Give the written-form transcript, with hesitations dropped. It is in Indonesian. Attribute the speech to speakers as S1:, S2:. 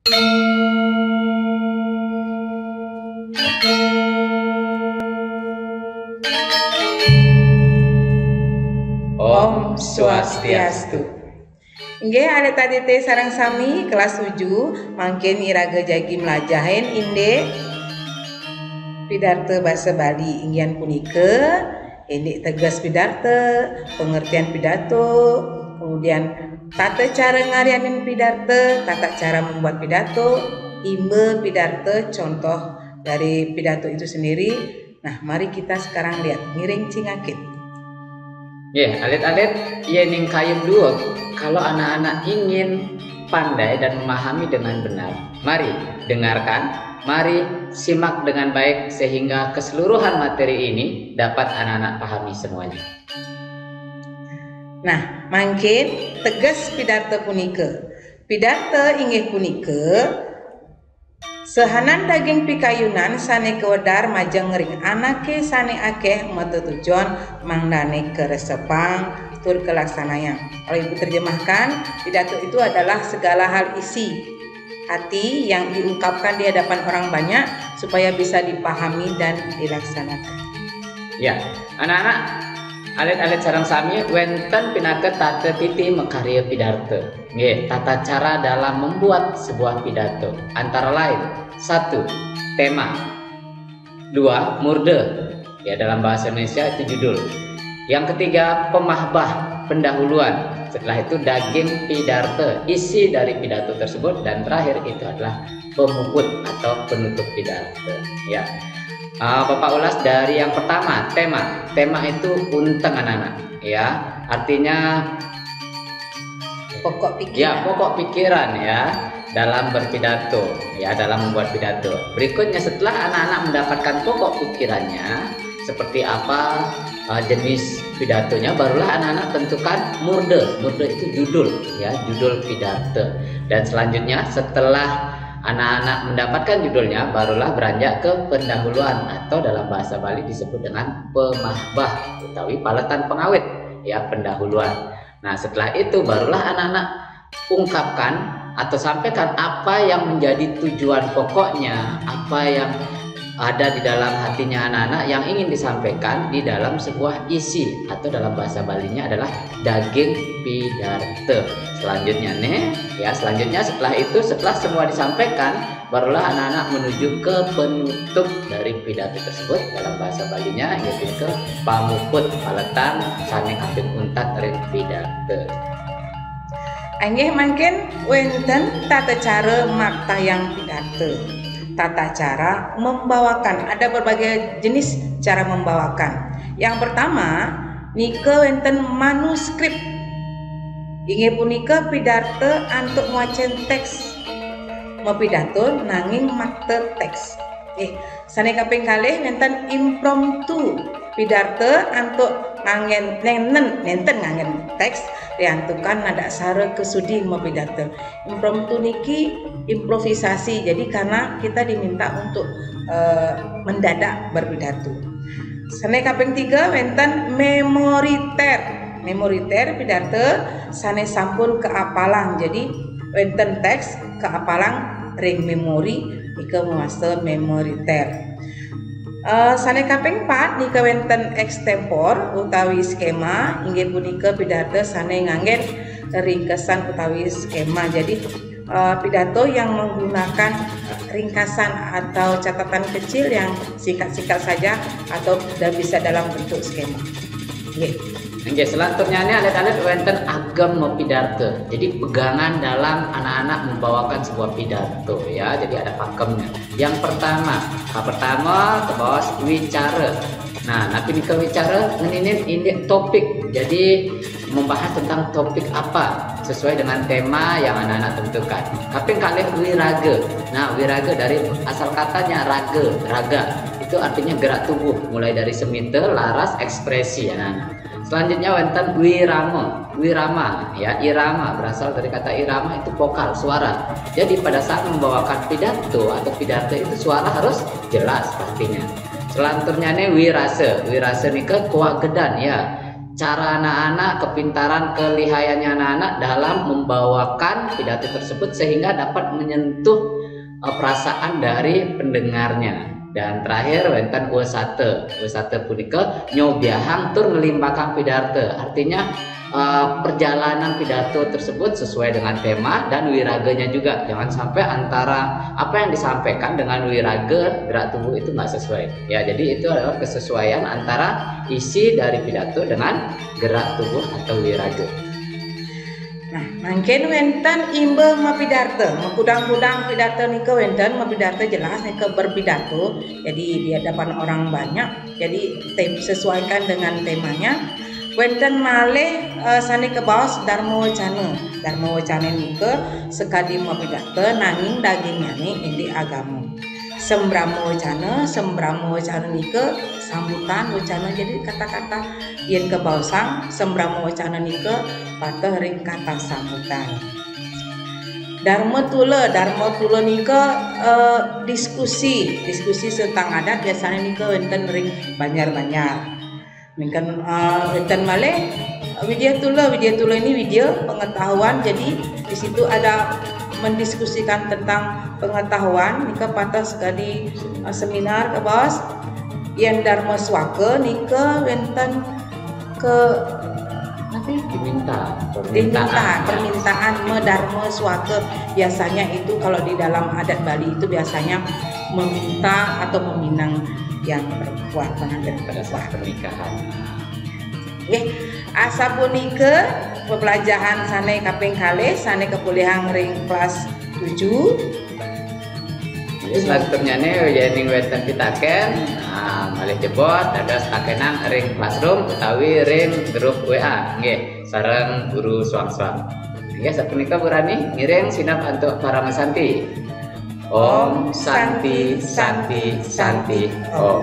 S1: Om Swastiastu. Inggih ada tadi teh sareng sami kelas 7 mangkin iraga jagi melajahin inde pidarto basa Bali inggian punika inde tegas pidarto, pengertian pidato, kemudian tata cara ngarianin pidarto, tata cara membuat pidato, imbe pidarto, contoh dari pidato itu sendiri. Nah, mari kita sekarang lihat miring cingakit.
S2: Ya, alit-alit ning kayun dua. Kalau anak-anak ingin pandai dan memahami dengan benar, mari dengarkan, mari simak dengan baik sehingga keseluruhan materi ini dapat anak-anak pahami semuanya.
S1: Nah, mangkin tegas pidarto punika. Pidarto inggih punika sehanan daging pikayunan sane kewedar majeng ring anake sane akeh mata tujuan mangdane keresepang tur kelaksanaan. Kalau ibu terjemahkan, pidato itu adalah segala hal isi hati yang diungkapkan di hadapan orang banyak supaya bisa dipahami dan dilaksanakan.
S2: Ya, anak-anak alit-alit sareng sami wenten pinaket tata titi makarya pidato. Nggih, tata cara dalam membuat sebuah pidato. Antara lain, 1. Tema. 2. Murde. Ya, dalam bahasa Indonesia itu judul. Yang ketiga, pemahbah, pendahuluan. Setelah itu daging pidato, isi dari pidato tersebut, dan terakhir itu adalah pemuput atau penutup pidato. Ya. Bapak ulas dari yang pertama, tema. Tema itu unteng anak-anak, ya. Artinya
S1: pokok pikiran.
S2: Ya, pokok pikiran ya dalam berpidato, ya, dalam membuat pidato. Berikutnya setelah anak-anak mendapatkan pokok pikirannya seperti apa jenis pidatonya, barulah anak-anak tentukan murde. Murde itu judul, ya, judul pidato. Dan selanjutnya setelah anak-anak mendapatkan judulnya, barulah beranjak ke pendahuluan atau dalam bahasa Bali disebut dengan pemahbah utawi paletan pengawit, ya, pendahuluan. Nah, setelah itu barulah anak-anak ungkapkan atau sampaikan apa yang menjadi tujuan pokoknya, apa yang ada di dalam hatinya anak-anak yang ingin disampaikan di dalam sebuah isi atau dalam bahasa Balinya adalah daging pidato. Selanjutnya selanjutnya setelah itu, setelah semua disampaikan, barulah anak-anak menuju ke penutup dari pidato tersebut. Dalam bahasa Balinya yaitu ke pamuput, paletan sane kaping untat dari pidato.
S1: Anggih mangkin wenten tata cara maktayang pidato. Tata cara membawakan, ada berbagai jenis cara membawakan. Yang pertama, nika wenten manuskrip. Inggih punika pidato antuk muacen teks. Mau pidato nanging makte teks. Sane kaping kalih nenten impromptu. Pidato antuk nenten ngangen teks diantukan nada sare kesudi mau pidato. Impromptu niki improvisasi, jadi karena kita diminta untuk mendadak berpidato. Sane kaping 3 wenten memoriter. Memoriter pidato sane sampun keapalang, jadi wenten teks keapalang ring memori nika masa memoriter. Sane kaping 4 nika wenten extempor utawi skema, inggih punika pidato sane nganggen ringkesan utawi skema. Jadi pidato yang menggunakan ringkasan atau catatan kecil yang singkat-singkat saja atau bisa dalam bentuk skema.
S2: Oke, selanjutnya ini alit-alit wenten agam pidato. Jadi pegangan dalam anak-anak membawakan sebuah pidato, ya. Jadi ada pakemnya. Yang pertama ke bawah wicara. Nah, nanti nika wicara ngeninin ini topik. Jadi membahas tentang topik apa sesuai dengan tema yang anak-anak tentukan. Kaping kalih wiraga. Nah, wiraga dari asal katanya raga. Itu artinya gerak tubuh, mulai dari semite, laras, ekspresi anak-anak. Selanjutnya wonten wirama, ya, irama berasal dari kata irama itu vokal, suara. Jadi pada saat membawakan pidato itu suara harus jelas pastinya. Selanjutnya nih wirase nika kuagedan, ya. cara anak-anak, kepintaran, kelihayannya anak-anak dalam membawakan pidato tersebut sehingga dapat menyentuh perasaan dari pendengarnya. Dan terakhir wonten U1 punika nyobiahang tur ngelimpahkan pidato. Artinya perjalanan pidato tersebut sesuai dengan tema dan wiraganya juga. Jangan sampai antara apa yang disampaikan dengan wiraga gerak tubuh itu nggak sesuai. Ya, jadi itu adalah kesesuaian antara isi dari pidato dengan gerak tubuh atau wiraga.
S1: Nah, mungkin wenten imbe mapidato, mengkudang-kudang pidato nika wenten mapidato jelas nika berpidato, jadi dia dapat orang banyak, jadi sesuaikan dengan temanya. Wenten malih sane ke bawah Dharma Wacana nika sekadi mapidato nanging dagingane indi agama. Sembrama wacana nika sambutan wacana, jadi kata-kata yen ke bausang sembrama wacana nika patah ring kata sambutan. Dharma tula nika diskusi tentang adat biasanya nika wonten ring banjar-banjar. Mungkin wonten malih widya tula ini widya pengetahuan, jadi di situ ada mendiskusikan tentang pengetahuan nika patah sekali seminar ke bawah yang Dharma Swaka nika wonten ke permintaan Dharma Swaka. Biasanya itu kalau di dalam adat Bali itu biasanya meminta atau meminang yang perempuan pengantin pada saat pernikahan. Asapunika pembelajaran sane kaping kalih sane kepulihan ring kelas 7.
S2: Selanjutnya nih jadi weten pitaken malih jebot dados takenan ring classroom utawi ring grup WA nggih sareng guru swang-swang. Nggih sapunika berani ngiring sinap untuk para mesanti. Om Santi Santi Santi Om.